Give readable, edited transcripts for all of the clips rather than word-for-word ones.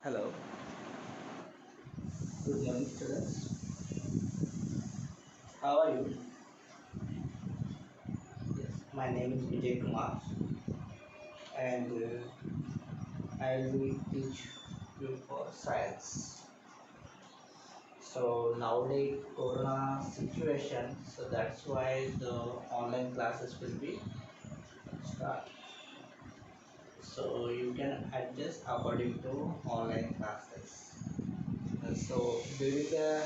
Hello, good morning, students. How are you? Yes, my name is Vijay, and I will teach you for science. So nowadays, Corona situation, so that's why the online classes will be start. So you can adjust according to online classes. So during the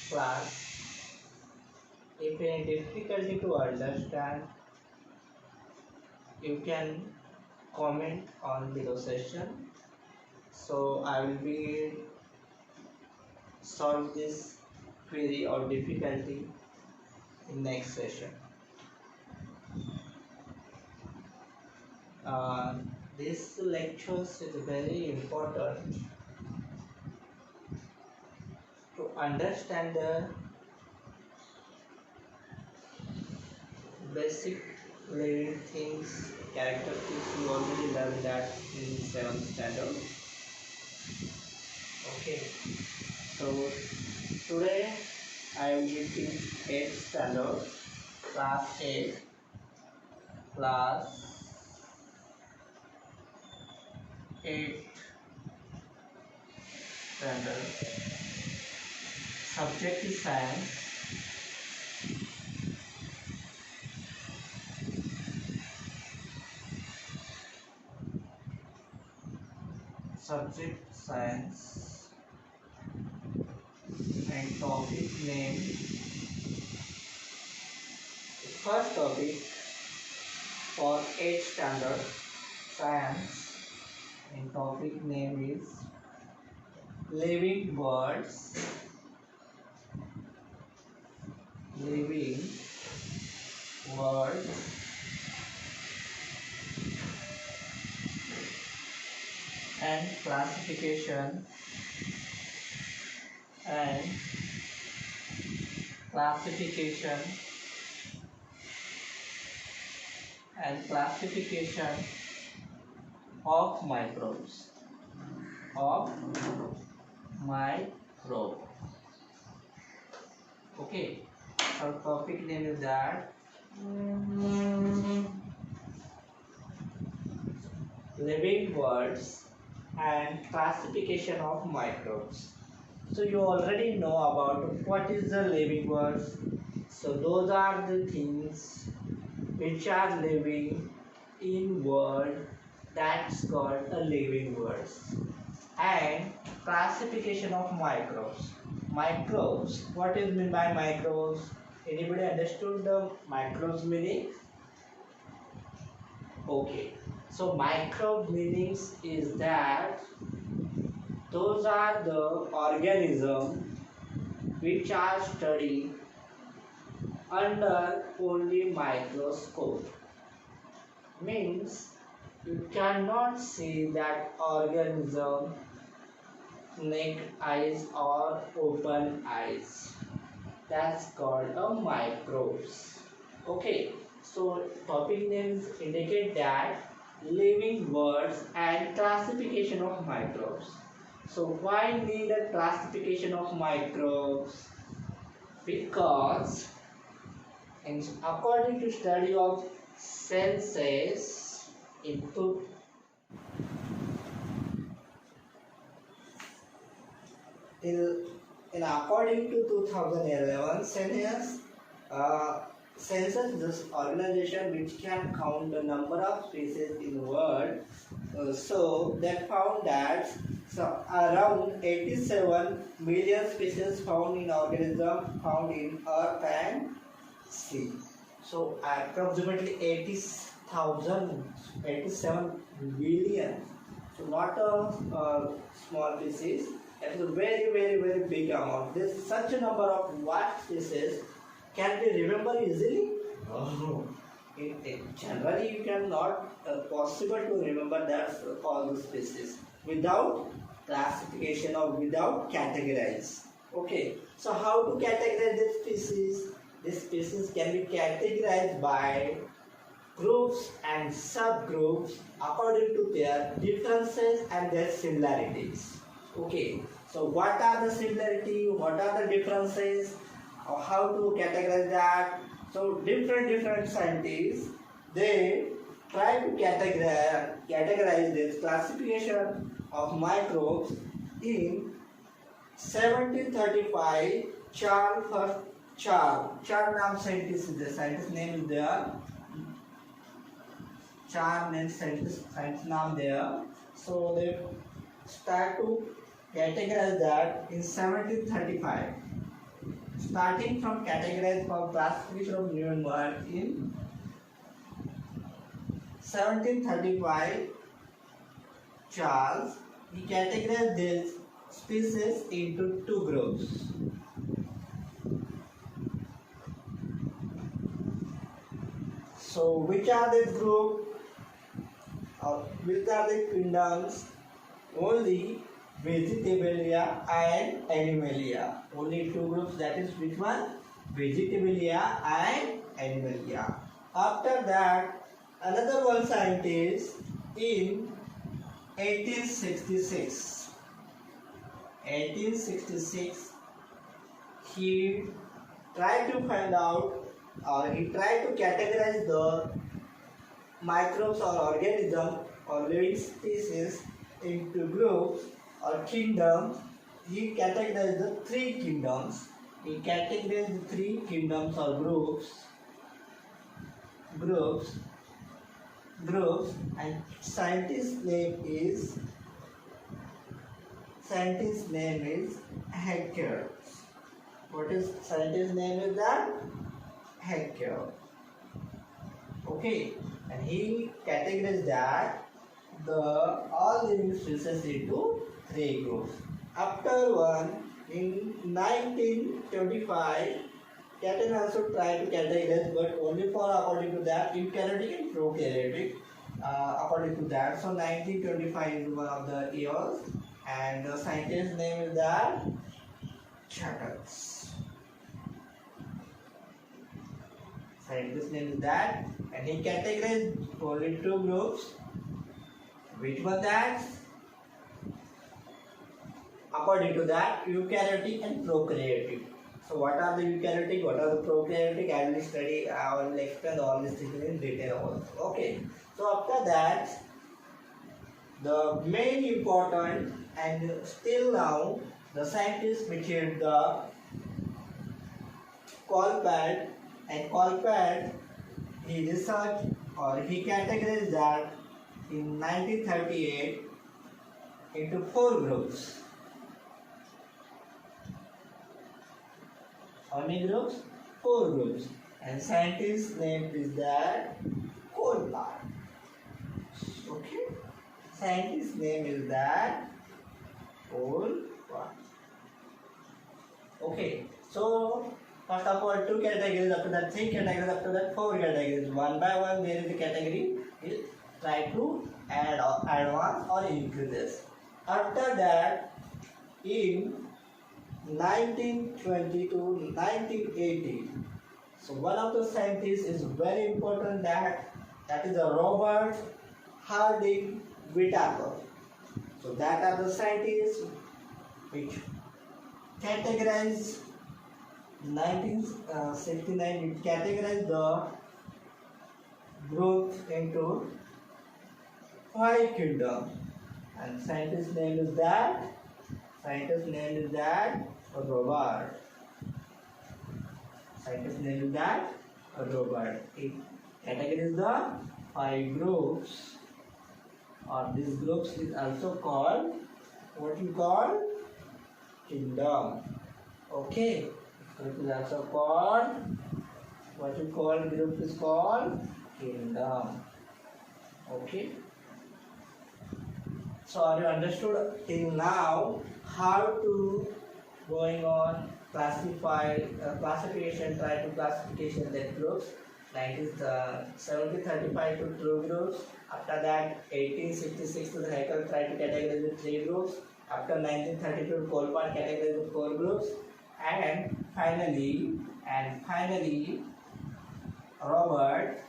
class, if any difficulty to understand, you can comment on below session. So I will be solve this query or difficulty in next session. Uh, this lectures is very important to understand the basic living things, characteristics. You already learned that in 7th standard. Okay, so today I will be teaching 8th standard, class 8, class 8 standard. Subject is science. Subject science and topic name. First topic for 8th standard science and topic name is living words. Living words and classification and classification classification of microbes of microbe. Okay, our topic name is that living words and classification of microbes. So you already know about what is the living words. So those are the things which are living in world, that's called a living words. And classification of microbes. Microbes, what is meant by microbes? Anybody understood the microbes meaning? Okay, so microbe meanings is that those are the organisms which are studied under only microscope. Means you cannot see that organism naked eyes or open eyes. That's called a microbes. Okay, so topic names indicate that living words and classification of microbes. So why need a classification of microbes? Because according to study of senses into in according to 2011 census this organization which can count the number of species in the world. So they found that around 87 million species found in organism found in earth and sea. So approximately 87 billion. So not a small species. It is a very big amount. This such a number of vast species can be remembered easily. Oh. Generally, you cannot possible to remember that all the species without classification or without categorize. Okay. So how to categorize this species? This species can be categorized by groups and subgroups according to their differences and their similarities. Okay, so what are the similarity, what are the differences, or how to categorize that? So different scientists, they try to categorize this classification of microbes in 1735. Charles नाम scientist is the scientist name is there. Charles and scientist name there. So they start to categorize that in 1735. Starting from categorize from classification of living world in 1735, Charles, he categorized this species into two groups. So which are the group, or which are the kingdoms? Only Vegetabilia and Animalia. Only two groups, that is which one? Vegetabilia and Animalia. After that, another one scientist in 1866, he tried to find out, or he tried to categorize the microbes or organism or living species into groups or kingdoms. He categorized the three kingdoms. He categorized the three kingdoms or groups, and scientist's name is Whittaker. What is scientist's name is that? Whittaker. Okay, and he categorized that all living species into three groups. After one, in 1925, Caton also tried to categorize, but only for according to that eukaryotic and prokaryotic. According to that, so 1925 is one of the years, and the scientist's name is that Chatters. Scientist's name is that, and he categorized only two groups. Which was that? According to that, eukaryotic and prokaryotic. So what are the eukaryotic, what are the prokaryotic? I will explain all these things in detail also. Okay. So after that, the main important, and still now the scientists made the Colpad, and Colpad, he researched or he categorized that in 1938 into four groups. How many groups? Four groups. And scientist's name is that Colpad. Okay. Scientist's name is that Colpad. Okay. So first of all, two categories, after that three categories, after that four categories. One by one, there is a category. We'll try to add one or increase this. After that, in 1920 to 1980, so one of the scientists is very important, that is a Robert Harding Whittaker. So that are the scientists which categorized 1969, we categorized the group into five kingdoms, and scientist's name is that Robert. Scientist's name is that Robert. It categorizes the five groups, or these groups is also called what you call kingdom. Okay. Group is also called, what you call group is called kingdom. Okay. So are you understood till now how to going on classification, try to classification that groups, like is the 1735 to two groups. After that 1866 to the Haeckel tried to categorize the three groups. After 1932 Colpad categorized the four groups. And finally, Robert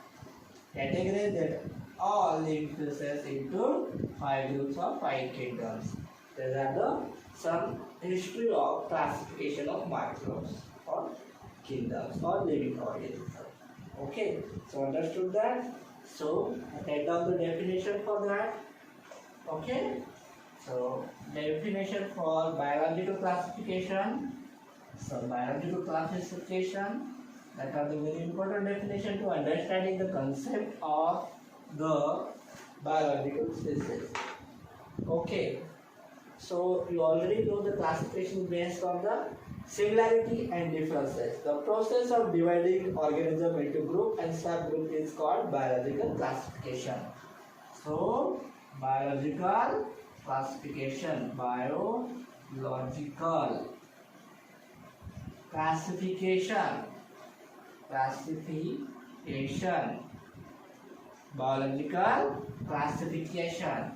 categorize that all living process into 5 groups or 5 kingdoms. These are the some history of classification of microbes or kingdoms or living organisms. Okay, so understood that? So write down the definition for that. Okay, so definition for biological classification. So biological classification, that are the very important definition to understanding the concept of the biological species. Okay, so you already know the classification based on the similarity and differences. The process of dividing organism into group and subgroup is called biological classification. So biological classification, biological classification, biological classification.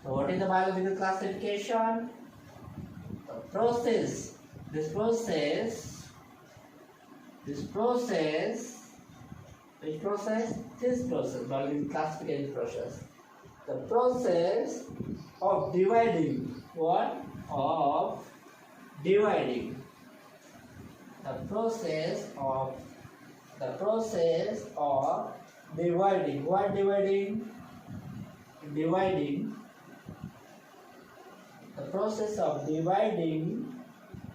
So what is the biological classification? The process, this process, which process? This process, biological classification process. The process of dividing, what? Of dividing. The process of dividing. What dividing? Dividing. The process of dividing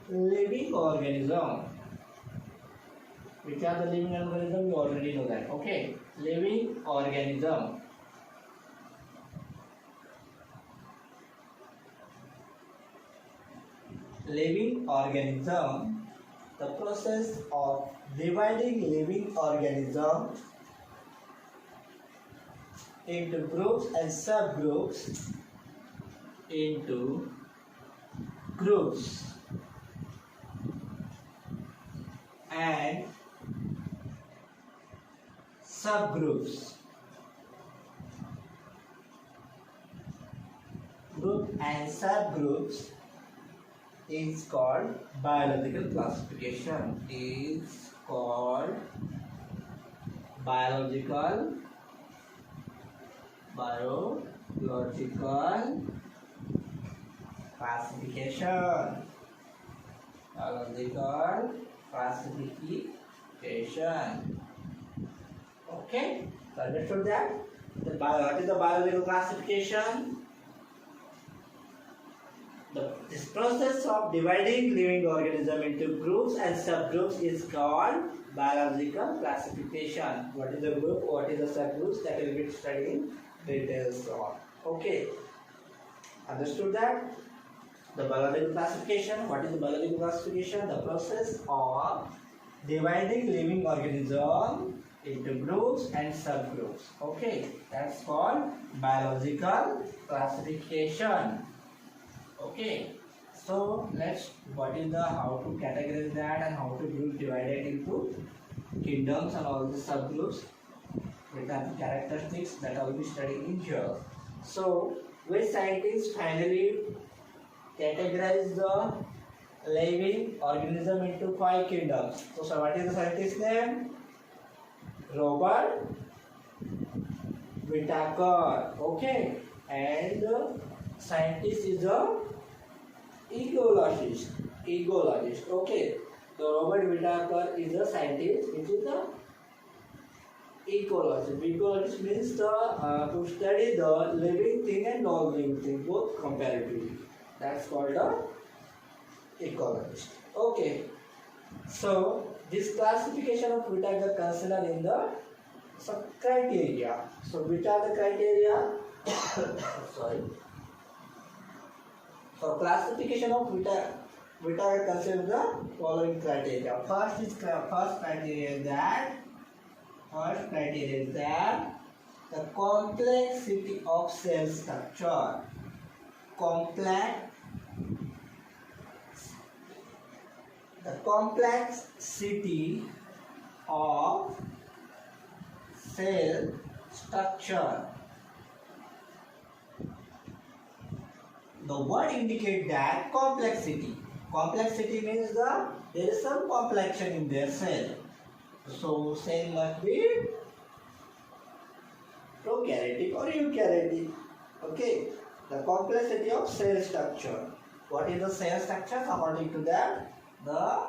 living organism. Which are the living organism? You already know that. Okay, living organism. Living organism. The process of dividing living organism into groups and subgroups into groups and subgroups. Group and subgroups is called biological classification. Is called biological classification. Biological classification. Okay, so understood that? What is the biological classification? This process of dividing living organism into groups and subgroups is called biological classification. What is the group? What is the subgroups? That will be studying details on. Okay, understood that? The biological classification. What is the biological classification? The process of dividing living organism into groups and subgroups. Okay, that's called biological classification. Okay, so let's what is the how to categorize that and how to group divide it into kingdoms and all the subgroups with the characteristics that I will be studying in here. So which scientists finally categorize the living organism into 5 kingdoms? So what is the scientist name? Robert Whittaker. Okay, and scientist is a ecologist. Okay, the Robert Whittaker is a scientist which is a ecologist. Ecologist means to study the living thing and non-living thing both comparatively. That's called a ecologist. Okay, so this classification of Whittaker considered in the some criteria. So which are the criteria? Sorry. So classification of Whittaker considers the following criteria. First criteria is that the complexity of cell structure. The complexity of cell structure. The word indicate that complexity. Complexity means there is some complexion in their cell. So cell must be prokaryotic or eukaryotic. Okay, the complexity of cell structure. What is the cell structure? According to that, the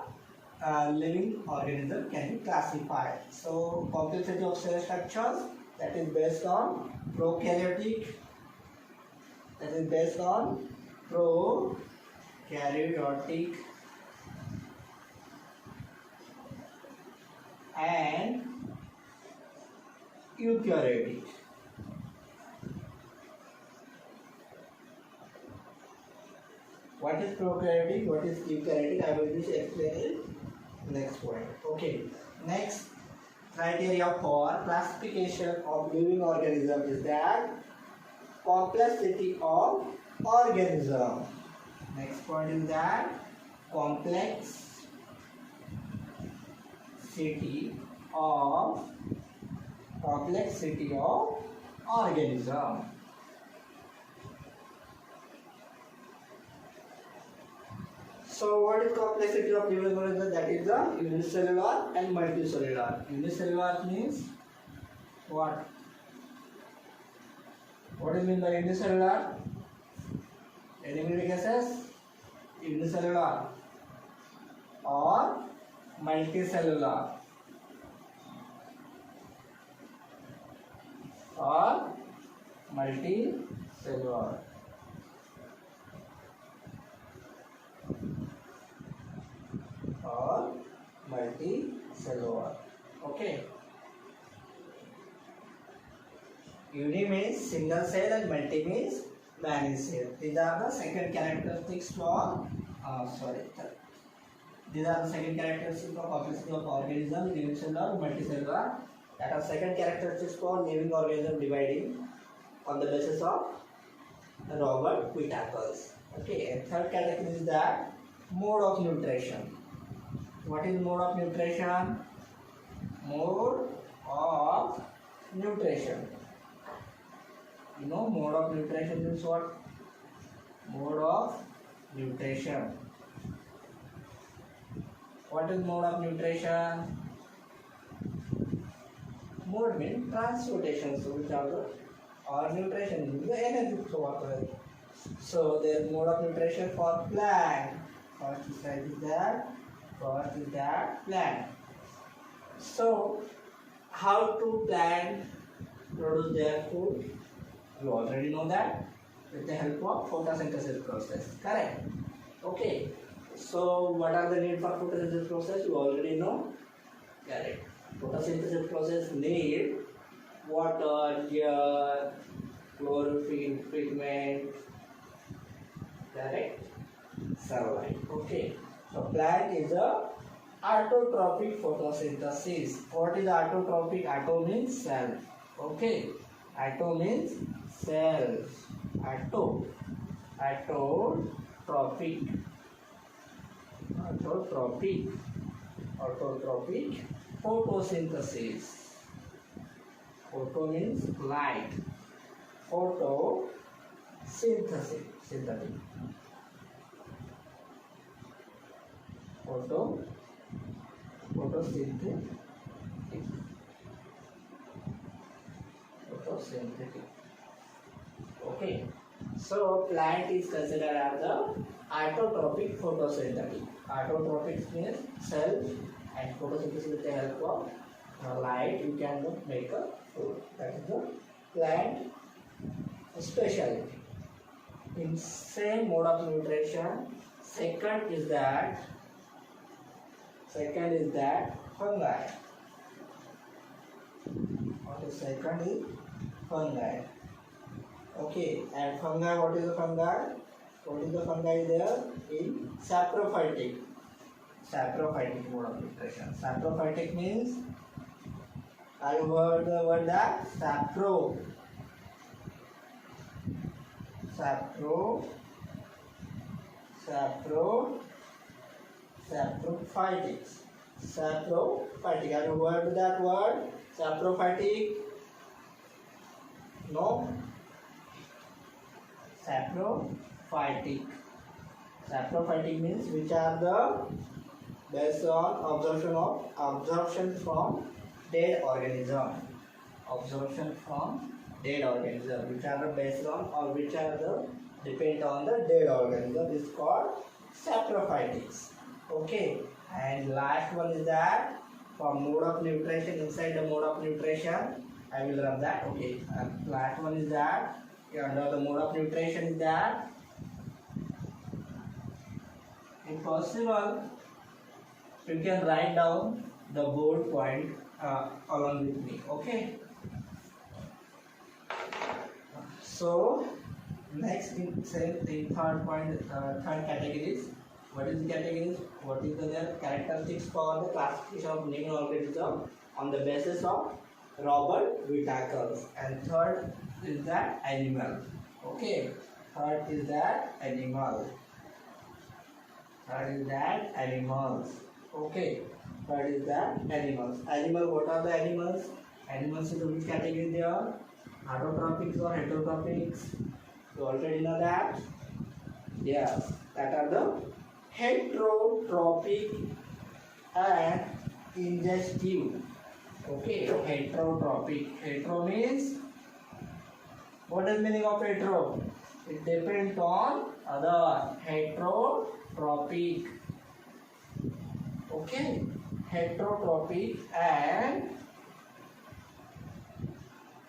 living organism can be classified. So, complexity of cell structures, that is based on prokaryotic. That is based on prokaryotic and eukaryotic. What is prokaryotic? What is eukaryotic? I will just explain it next point. Okay. Next criteria for classification of living organism is that complexity of organism. Next point is that complexity of organism. So what is complexity of living organism? That is the unicellular and multicellular. Unicellular means what? What do you mean by unicellular? Anybody guesses? Unicellular or multicellular or multicellular. Or multicellular. Okay. Uni means single cell and multi means many cell. These are the second characteristics for these are the second characteristics of complexity of organism, unicellular, multicellular. That are second characteristics for living organism dividing on the basis of Robert Whittaker's. Okay, and third category is that mode of nutrition. What is mode of nutrition? Mode of nutrition. You know, mode of nutrition is what? Mode of nutrition. What is mode of nutrition? Mode means transportation, so which are the or nutrition means the energy source. So there is mode of nutrition for plant. First is that plant. So how to plant produce their food? You already know that with the help of photosynthesis process. Correct? Okay. So what are the need for photosynthesis process? You already know. Correct. Photosynthesis process need water, air, chlorophyll, pigment. Correct? Sunlight. Okay. So plant is a autotrophic photosynthesis. What is autotrophic? Auto means cell. Okay. Auto means cells. Autotrophic photosynthesis. Photo means light. Photosynthesis. Synthetic. Photosynthetic. Okay. So plant is considered as the autotrophic photosynthetic. Autotrophic means cells and photosynthesis with the help of light you can make a food. That is the plant specialty. In same mode of nutrition, second is that fungi. What is second is fungi. Okay, and fungi, what is the fungi? What is the fungi there? In saprophytic mode of nutrition. Saprophytic means, have you heard the word that? Saprophytic. Have you heard that word? Saprophytic? No? Saprophytic means which are the based on absorption from dead organism. Absorption from dead organism, which are the based on or which are the depend on the dead organism, is called saprophytes. Okay, and last one is that for mode of nutrition, inside the mode of nutrition, I will rub that. Okay, and last one is that under the mode of nutrition is that if possible you can write down the board point along with me. Okay, so next thing, same thing, third point, third categories. What is the categories? What is their characteristics for the classification of living organism on the basis of Robert Whittaker. And third is that animal. Okay, third is that animal. Third is that animals. Okay, third is that animals. Animal, what are the animals? Animals in which category they are? Autotrophics or heterotrophics? You already know that? Yes, that are the heterotrophic and ingestive. Okay, heterotrophic. Hetero means, what is the meaning of hetero? It depends on other. Heterotrophic. Okay, heterotrophic and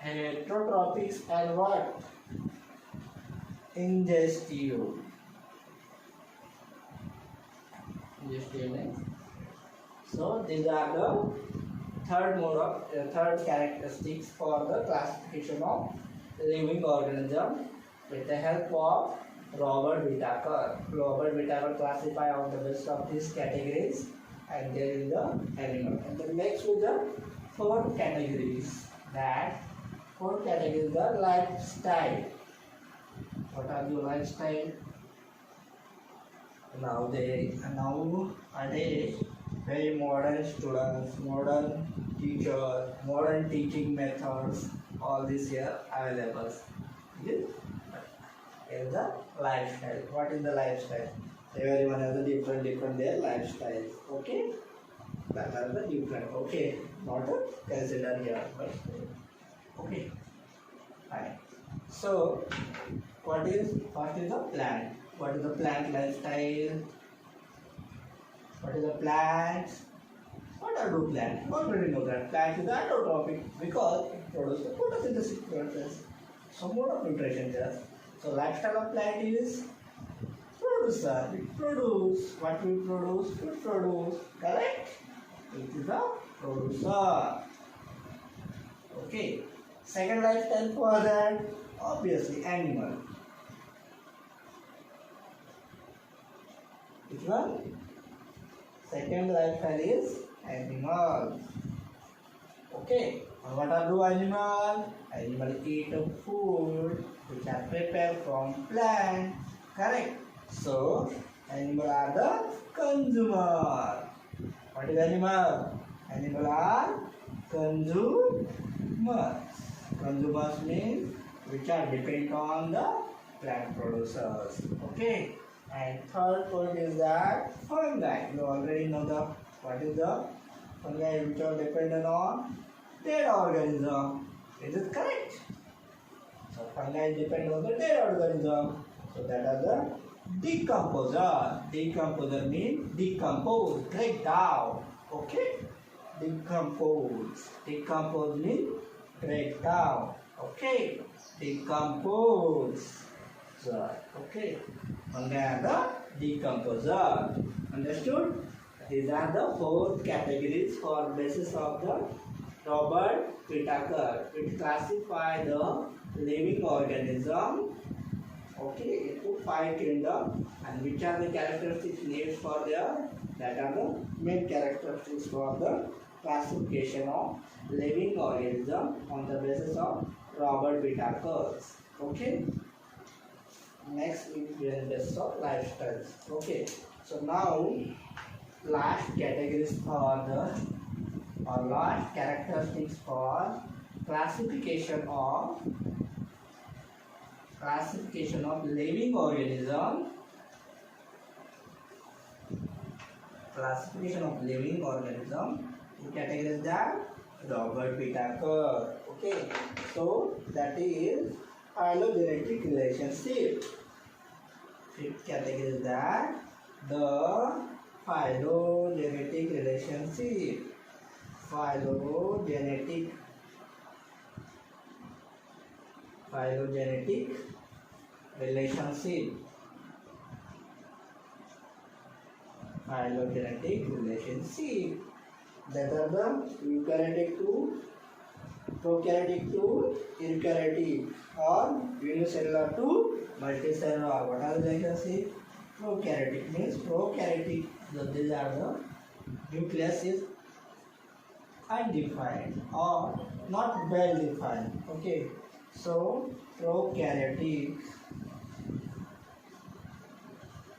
heterotrophics and what? Ingestive. So these are the third mode of third characteristics for the classification of living organism with the help of Robert Whittaker. Robert Whittaker classify on the basis of these categories, and there is the animal. And then next with the four categories. That four categories, the lifestyle. What are the lifestyle? Nowadays, very modern students, modern teachers, modern teaching methods, all these here available. This is the lifestyle. What is the lifestyle? Everyone has a different their lifestyles. Okay, that are the different. Okay, not a consider here, but okay. Fine. So, what is the plant? What is the plant lifestyle? What is the plant? What are the plants? You already know that plant is autotrophic because it produces photosynthetic process. So mode of nutrition there. So lifestyle of plant is producer. It produce. What we produce? Food produce. Correct? It is a producer. Okay. Second lifestyle for that, obviously animal. Which one? Second lifestyle is animal. Okay. And what are the animal? Animal eat food which are prepared from plant. Correct. So animal are the consumer. What is animal? Animal are consumers. Consumers means which are dependent on the plant producers. Okay. And third point is that fungi. You already know the what is the fungi which are dependent on dead organism. Is it correct? So fungi depend on the dead organism. So that are the decomposer. Decomposer means decompose, break down. Okay? Decompose. Decompose means break down. Okay? Decompose. Okay? Fungi are the decomposer. Understood? These are the four categories for basis of the Robert Whittaker, which classify the living organism. Okay, into 5 kingdoms, and which are the characteristics needed for their, that are the main characteristics for the classification of living organism on the basis of Robert Whittaker. Okay. Next we will basis of lifestyles. Okay. So now last categories for the last characteristics for classification of living organism. Classification of living organism. The categories that Robert Whittaker. Okay, so that is phylogenetic relationship. Fifth category is that the phylogenetic relationship. Phylogenetic relationship. Phylogenetic relationship. That are the eukaryotic to prokaryotic to eukaryotic or unicellular to multicellular. What are the relationship? Prokaryotic means prokaryotic. So these are the nucleus is undefined or not well defined. Okay, so prokaryotic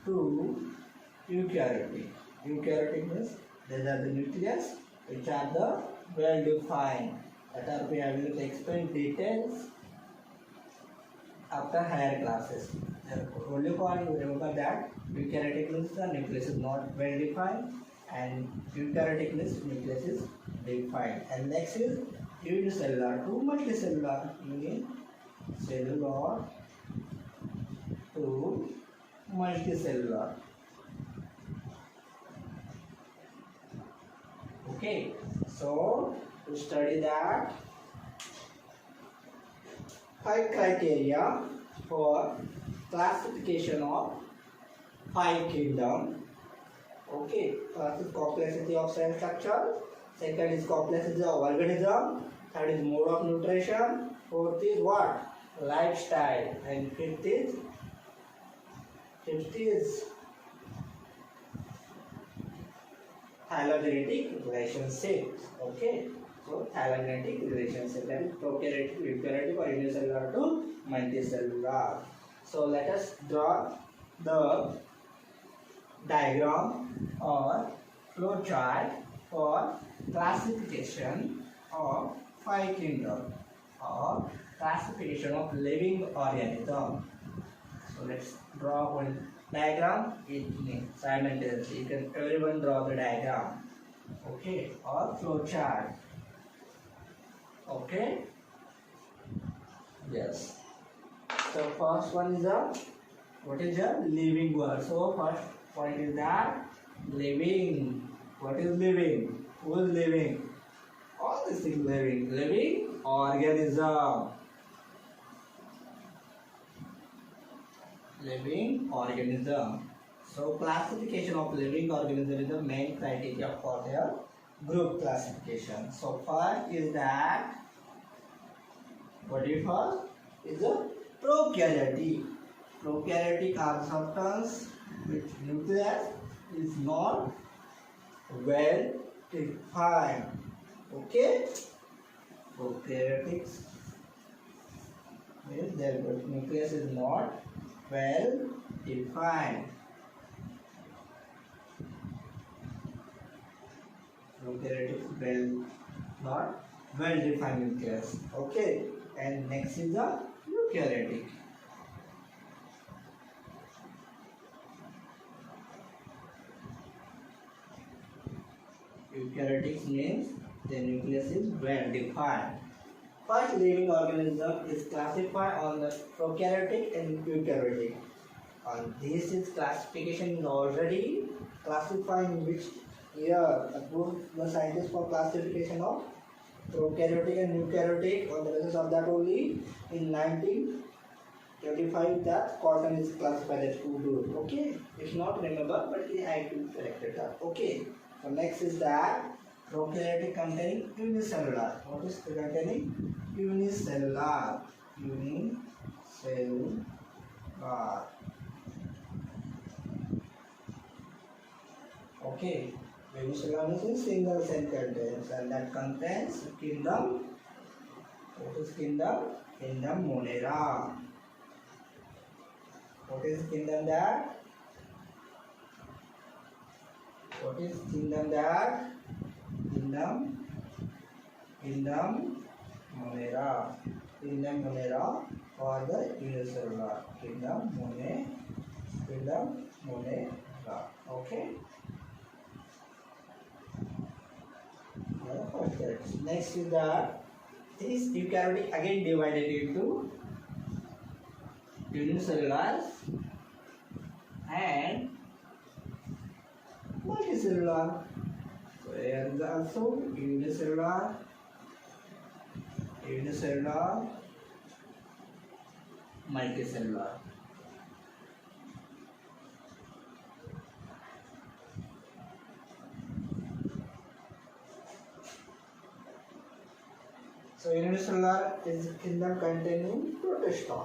to eukaryotic. Eukaryotic means these are the nucleus which are the well defined. That are we are going to explain details after higher classes. Only point you remember that eukaryotic means the nucleus is not well defined and eukaryotic means nucleus is defined. And next is unicellular to multicellular. Unicellular to multicellular. Okay, so to study that 5 criteria for classification of 5 kingdom. Okay, first is complexity of cell structure, second is complexity of organism, third is mode of nutrition, fourth is what? Lifestyle, and fifth is phylogenetic relationships. Okay, so phylogenetic relationship, that is prokaryotic, eukaryotic or unicellular to multicellular. So let us draw the diagram or flow chart for classification of 5 kingdom or classification of living organism. So let's draw one diagram simultaneously. You can everyone draw the diagram. Okay, or flow chart. Okay. Yes. So first one is what is a living word? So first point is that living. What is living? Who is living? All these things living. Living organism. Living organism. So classification of living organism is the main criteria for their group classification. So first is that what is first is a prokaryotic. Prokaryotic are substance which nucleus is not well defined. Okay, prokaryotic means their nucleus is not well defined. Prokaryotic not well defined nucleus. Okay, and next is the eukaryotic. Eukaryotic means the nucleus is well defined. First living organism is classified on the prokaryotic and eukaryotic. And this is classification is already classifying which year approved the scientists for classification of prokaryotic and eukaryotic. On the basis of that only in 1925 that cotton is classified as food group. Okay, it's not remember but I have to correct it up. Okay, so next is that prokaryotic containing unicellular. What is containing? Unicellular. Unicellular. Okay. Unicellular means single cell contains, and that contains kingdom. What is kingdom? Kingdom Monera. What is kingdom that? What is kingdom that? Kingdom Monera. Kingdom Monera for the unicellular. Kingdom Monera. Okay. first character. Next is the this eukaryotic again divided into unicellular and multicellular. So here is also unicellular, multicellular. So unicellular is kingdom containing protista.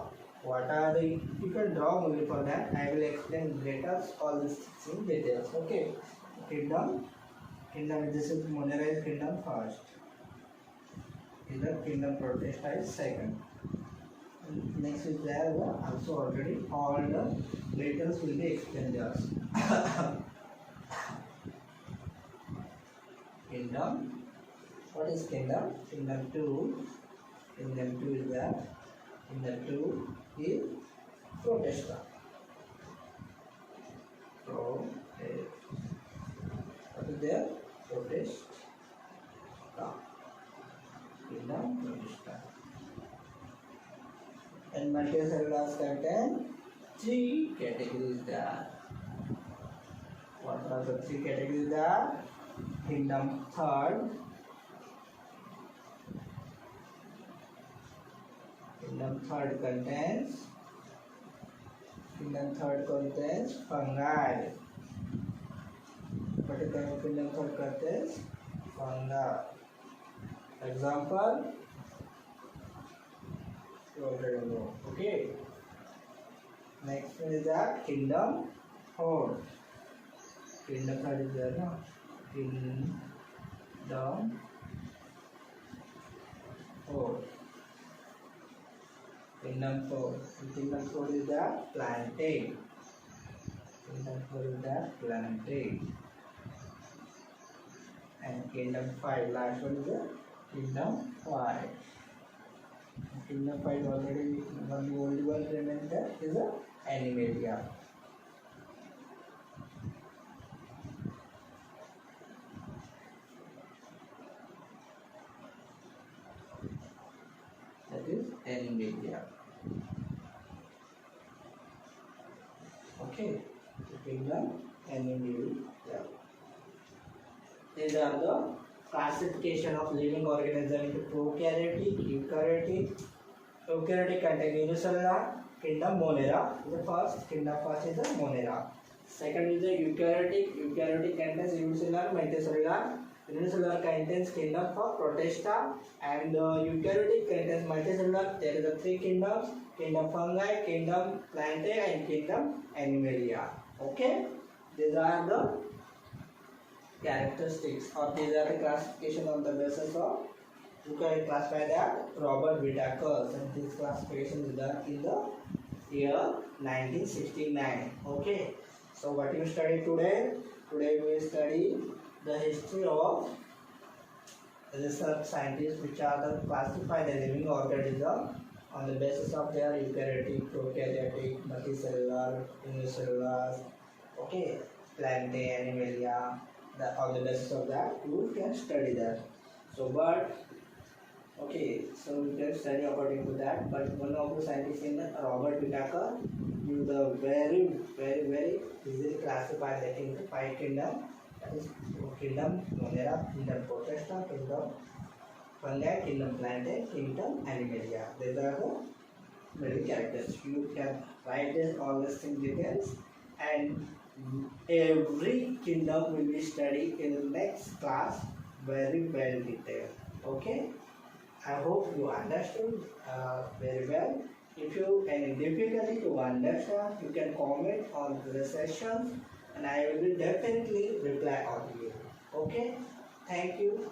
What are the? You can draw only for that. I will explain later all these things in details. Okay. Kingdom. This is monorized kingdom first. Is the kingdom protista is second. And next is there also already all the details will be explained there. Kingdom. What is kingdom? Kingdom 2. Kingdom 2 is that. Kingdom 2 is protista. What is there? Protista. Kingdom protista. And multicellular contain 3 categories there. What are the 3 categories there? Kingdom third. Kingdom third contains fungi. What is kingdom third contains? Fungi. Example, you already know. Okay. Next one is that kingdom fourth. Kingdom third is there, no? Kingdom fourth. Kingdom 4. Kingdom 4 is the plantain. And kingdom 5. Last one is the kingdom 5. Kingdom 5 already only one remains there is the animalia. That is animalia. Okay, kingdom animalia. These are the classification of living organism into prokaryotic, eukaryotic. Eukaryotic contain unicellular, kingdom monera. The first kingdom first is the monera. Second is the eukaryotic. Eukaryotic contains unicellular, multicellular. Unicellular contains kingdom for protista, and eukaryotic contains multicellular. There is a 3 kingdoms: kingdom fungi, kingdom plantae, and kingdom animalia. Okay, these are the characteristics, or these are the classification on the basis of you can classify that Robert Whittaker, and this classification is done in the year 1969. Okay, so what you study today? Today we study the history of research scientists which are the classify the living organism on the basis of their eukaryotic, prokaryotic, multicellular, unicellular, okay, plantae, animalia. On the basis of that you can study that. So but okay, so you can study according to that. But one of the scientists in Robert Whittaker, you the very easily classify that into 5 kingdom. That is kingdom monera, kingdom protista, kingdom fungi, kingdom plantae, kingdom animalia. These are the very characters. You can write this all these things details, and every kingdom will be studied in the next class very well detailed. Okay, I hope you understood very well. If you any difficulty to understand, you can comment on the sessions, and I will definitely reply on you. Okay, thank you.